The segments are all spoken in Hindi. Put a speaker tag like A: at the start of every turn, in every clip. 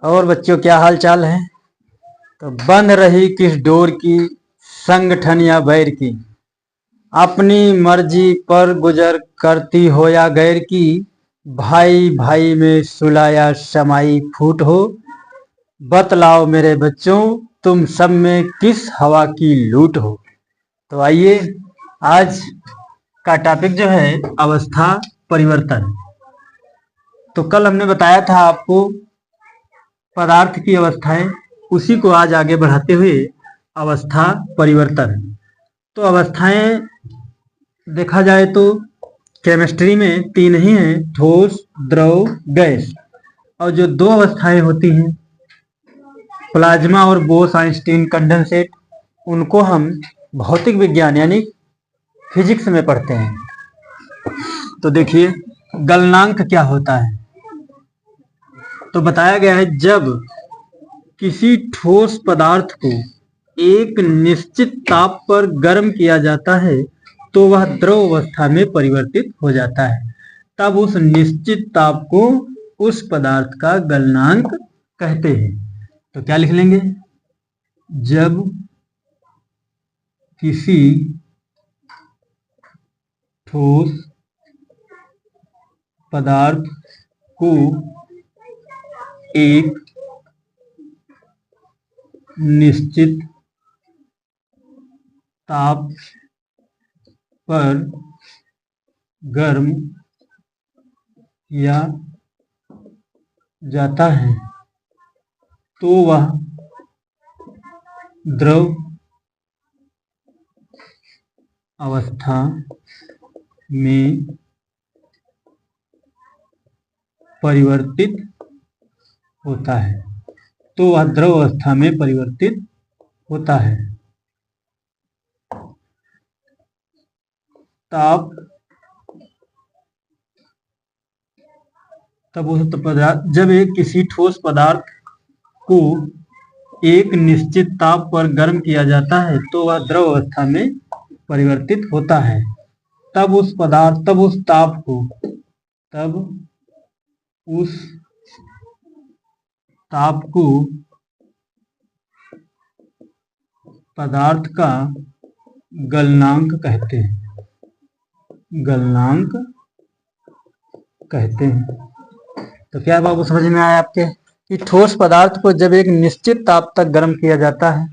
A: और बच्चों क्या हाल चाल है। तो बंध रही किस डोर की, संगठन या बैर की, अपनी मर्जी पर गुजर करती हो या गैर की, भाई भाई में सुलह या समाई फूट हो, बतलाओ मेरे बच्चों तुम सब में किस हवा की लूट हो। तो आइए, आज का टॉपिक जो है अवस्था परिवर्तन। तो कल हमने बताया था आपको पदार्थ की अवस्थाएं, उसी को आज आगे बढ़ाते हुए अवस्था परिवर्तन। तो अवस्थाएं देखा जाए तो केमिस्ट्री में तीन ही हैं, ठोस, द्रव, गैस। और जो दो अवस्थाएं होती हैं प्लाज्मा और बोस आइंस्टीन कंडेंसेट, उनको हम भौतिक विज्ञान यानी फिजिक्स में पढ़ते हैं। तो देखिए गलनांक क्या होता है। तो बताया गया है जब किसी ठोस पदार्थ को एक निश्चित ताप पर गर्म किया जाता है तो वह द्रव अवस्था में परिवर्तित हो जाता है। तब उस निश्चित ताप को उस पदार्थ का गलनांक कहते हैं। तो क्या लिख लेंगे, जब किसी ठोस पदार्थ को एक निश्चित ताप पर गर्म किया जाता है तो वह द्रव अवस्था में परिवर्तित होता है। तो वह द्रव अवस्था में परिवर्तित होता है। ताप तब उस पदार्थ जब एक किसी ठोस पदार्थ को एक निश्चित ताप पर गर्म किया जाता है तो वह द्रव अवस्था में परिवर्तित होता है। तब उस ताप को पदार्थ का गलनांक कहते हैं। तो क्या बाबू समझ में आया आपके कि ठोस पदार्थ को जब एक निश्चित ताप तक गर्म किया जाता है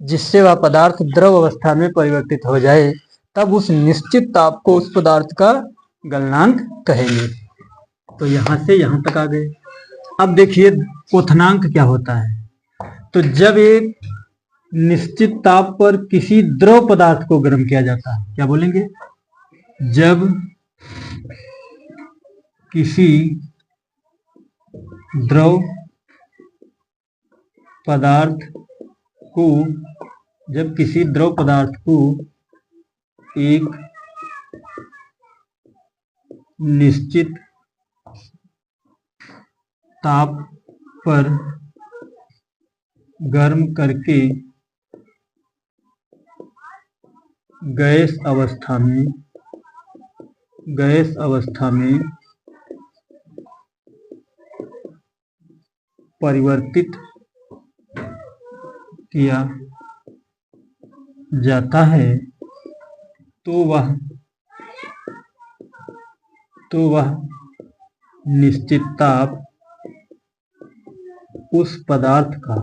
A: जिससे वह पदार्थ द्रव अवस्था में परिवर्तित हो जाए, तब उस निश्चित ताप को उस पदार्थ का गलनांक कहेंगे। तो यहां से यहां तक आ गए। अब देखिए क्वथनांक क्या होता है। तो जब एक निश्चित ताप पर किसी द्रव पदार्थ को गर्म किया जाता है, क्या बोलेंगे, जब किसी द्रव पदार्थ को एक निश्चित ताप पर गर्म करके गैस अवस्था में परिवर्तित किया जाता है तो वह निश्चित ताप उस पदार्थ का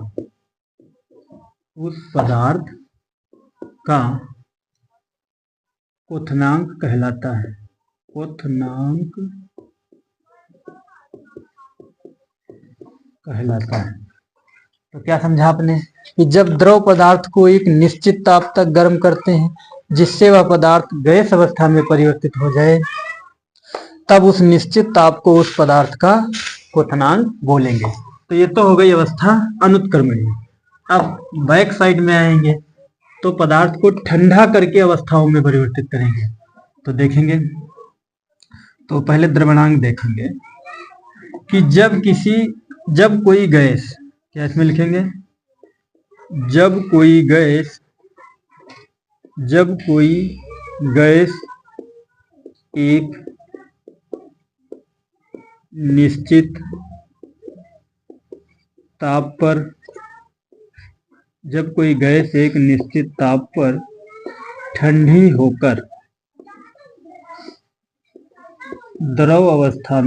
A: क्वथनांक कहलाता है। तो क्या समझा आपने कि जब द्रव पदार्थ को एक निश्चित ताप तक गर्म करते हैं जिससे वह पदार्थ गैस अवस्था में परिवर्तित हो जाए, तब उस निश्चित ताप को उस पदार्थ का क्वथनांक बोलेंगे। तो ये तो हो गई अवस्था अनुत्क्रमणीय। अब बैक साइड में आएंगे तो पदार्थ को ठंडा करके अवस्थाओं में परिवर्तित करेंगे। तो देखेंगे, तो पहले द्रवणांक देखेंगे कि जब कोई गैस, क्या इसमें लिखेंगे, जब कोई गैस एक निश्चित ताप पर, जब कोई गैस एक निश्चित ताप पर ठंडी होकर द्रव अवस्था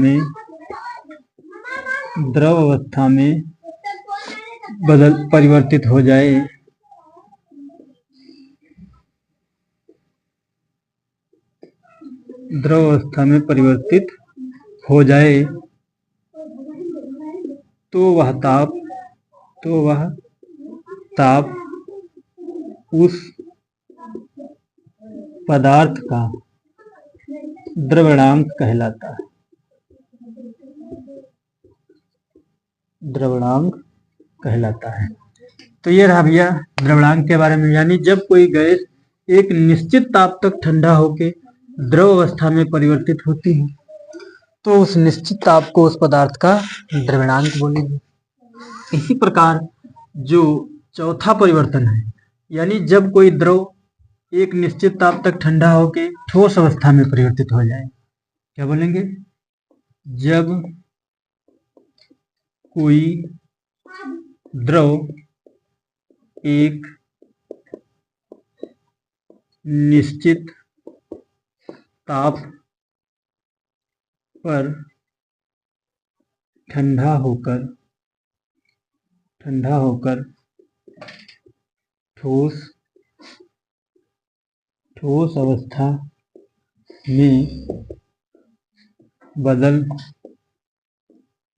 A: में परिवर्तित हो जाए, द्रव अवस्था में परिवर्तित हो जाए तो वह ताप उस पदार्थ का द्रवणांक कहलाता है। द्रवणांक कहलाता है। तो ये रहा भैया द्रवणांक के बारे में, यानी जब कोई गैस एक निश्चित ताप तक ठंडा होकर द्रव अवस्था में परिवर्तित होती है तो उस निश्चित ताप को उस पदार्थ का द्रवणांक बोलेंगे। इसी प्रकार जो चौथा परिवर्तन है, यानी जब कोई द्रव एक निश्चित ताप तक ठंडा होकर ठोस अवस्था में परिवर्तित हो जाए, क्या बोलेंगे? जब कोई द्रव एक निश्चित ताप पर ठंडा होकर ठोस अवस्था में बदल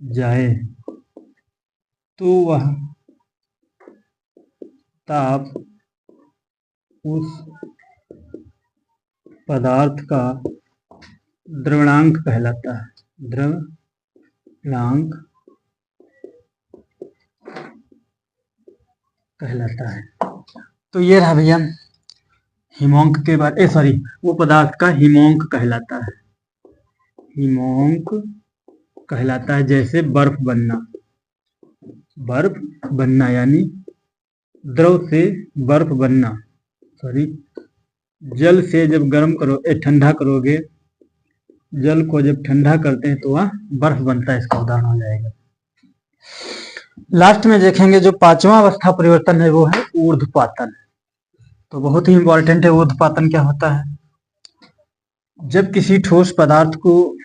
A: जाए तो वह ताप उस पदार्थ का द्रवणांक कहलाता है। द्रवणांक कहलाता है। तो ये रहा भैया हिमोंक के बारे, वो पदार्थ का हिमोंक कहलाता है। हिमोंक कहलाता है। जैसे बर्फ बनना यानी द्रव से बर्फ बनना, जल से जब ठंडा करोगे, जल को जब ठंडा करते हैं तो वह बर्फ बनता है, इसका उदाहरण हो जाएगा। लास्ट में देखेंगे जो पांचवा अवस्था परिवर्तन है वो है ऊर्ध्वपातन। तो बहुत ही इंपॉर्टेंट है। ऊर्ध्वपातन क्या होता है? जब किसी ठोस पदार्थ को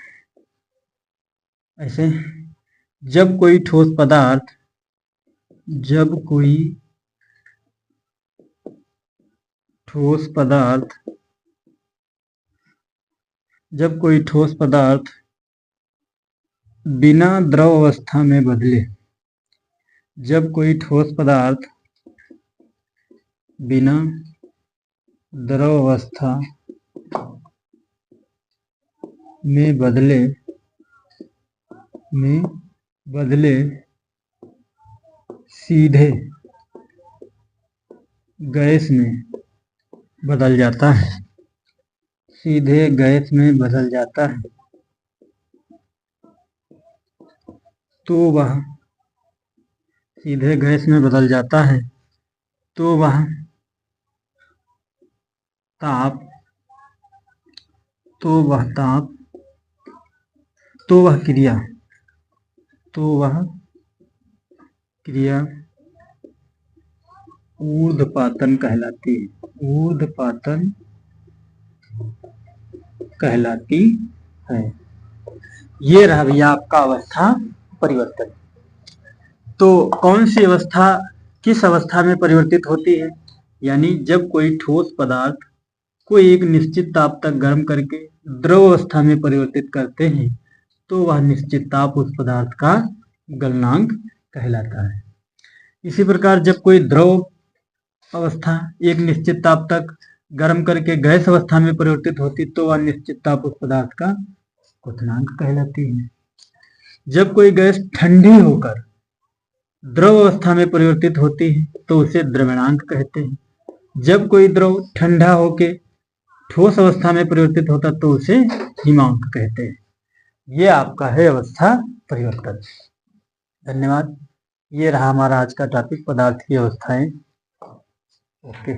A: जब कोई ठोस पदार्थ बिना द्रव अवस्था में बदले, जब कोई ठोस पदार्थ बिना द्रव अवस्था में बदले सीधे गैस में बदल जाता है, तो वह क्रिया ऊर्ध्वपातन कहलाती है। ये रहा भैया आपका अवस्था परिवर्तन। तो कौन सी अवस्था किस अवस्था में परिवर्तित होती है? यानी जब कोई ठोस पदार्थ को एक निश्चित ताप तक गर्म करके द्रव अवस्था में परिवर्तित करते हैं तो वह निश्चित ताप उस पदार्थ का गलनांक कहलाता है। इसी प्रकार जब कोई द्रव अवस्था एक निश्चित ताप तक गर्म करके गैस अवस्था में परिवर्तित होती तो वह निश्चित ताप उस पदार्थ का क्वथनांक कहलाती है। जब कोई गैस ठंडी होकर द्रव अवस्था में परिवर्तित होती है तो उसे द्रवणांक कहते हैं। जब कोई द्रव ठंडा होकर ठोस अवस्था में परिवर्तित होता तो उसे हिमांक कहते हैं। ये आपका है अवस्था परिवर्तन। धन्यवाद। ये रहा हमारा आज का टॉपिक, पदार्थ की अवस्थाएं। ओके।